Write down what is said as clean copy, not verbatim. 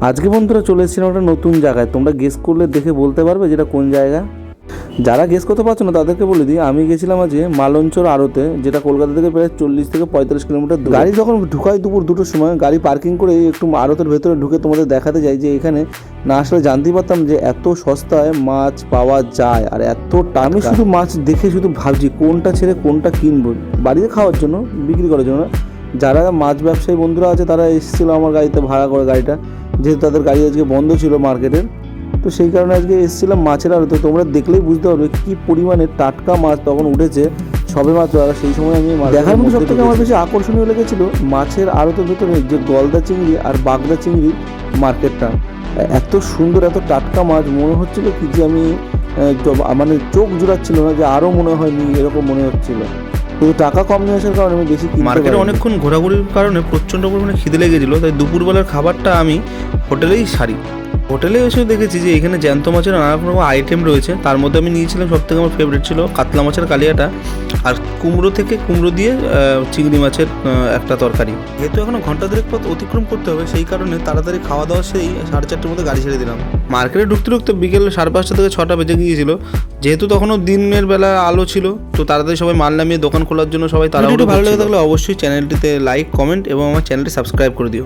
আজকে বন্ধুরা চলে এসেছিলাম একটা নতুন জায়গায়। তোমরা গেস করলে দেখে বলতে পারবে যেটা কোন জায়গা? যারা গেস করতে পারছো না তাদেরকে বলে দিই, আমি গেছিলাম আজকে মালঞ্চর আড়তে, যেটা কলকাতা থেকে প্রায় 40 থেকে 45 কিলোমিটার দূর। গাড়ি যখন ঢুকাই দুপুর 2টোর সময়, গাড়ি পার্কিং করে একটু আড়তের ভেতরে ঢুকে তোমাদের দেখাতে যাই যে এখানে না আসলে জানতেই পারতাম যে এত সস্তায় মাছ পাওয়া যায় আর এত টাকা। আমি শুধু মাছ দেখে শুধু ভাবছি কোনটা ছেড়ে কোনটা কিনবো, বাড়িতে খাওয়ার জন্য, বিক্রি করার জন্য। যারা মাছ ব্যবসায়ী বন্ধুরা আছে তারা এসেছিলো আমার গাড়িতে ভাড়া করে গাড়িটা, যেহেতু তাদের গাড়ি আজকে বন্ধ ছিল মার্কেটের, তো সেই কারণে আজকে এসেছিলাম মাছের আড়তে। তোমরা দেখলেই বুঝতে পারবে কী পরিমাণে টাটকা মাছ তখন উঠেছে সবে মাত্র। আর সেই সময় আমি দেখার মধ্যে সব থেকে আমার বেশি আকর্ষণীয় লেগেছিল মাছের আড়তের ভেতরে যে গলদা চিংড়ি আর বাগদা চিংড়ির মার্কেটটা। এত সুন্দর এত টাটকা মাছ, মনে হচ্ছিল কি যে আমি মানে চোখ জোড়াচ্ছিল না, যে আরও মনে হয়নি এরকম মনে হচ্ছিল। কিন্তু টাকা কম নিয়ে আসার কারণে আমি বেশি মার্কেটে অনেকক্ষণ ঘোরাঘুরির কারণে প্রচণ্ড পরিমাণে খিদে লেগেছিলো, তাই দুপুরবেলার খাবারটা আমি হোটেলেই সারি। হোটেলে এসেও দেখেছি যে এখানে জ্যান্ত মাছের নানা রকম আইটেম রয়েছে। তার মধ্যে আমি নিয়েছিলাম সবথেকে আমার ফেভারিট ছিল কাতলা মাছের কালিয়াটা, আর কুমড়ো দিয়ে চিংড়ি মাছের একটা তরকারি। যেহেতু এখনও ঘন্টা দেড়েক পথ অতিক্রম করতে হবে, সেই কারণে তাড়াতাড়ি খাওয়া দাওয়া সেই 4:30টার মধ্যে গাড়ি ছেড়ে দিলাম। মার্কেটে ঢুকতে বিকেল 5:30 থেকে 6টা বেজে গিয়েছিল। যেহেতু তখনও দিনের বেলা আলো ছিল, তো তাড়াতাড়ি সবাই মাল নামিয়ে দোকান খোলার জন্য সবাই তাড়াতাড়ি। ভালো লেগে থাকলে অবশ্যই চ্যানেলটিতে লাইক, কমেন্ট এবং আমার চ্যানেলটি সাবস্ক্রাইব করে দিও।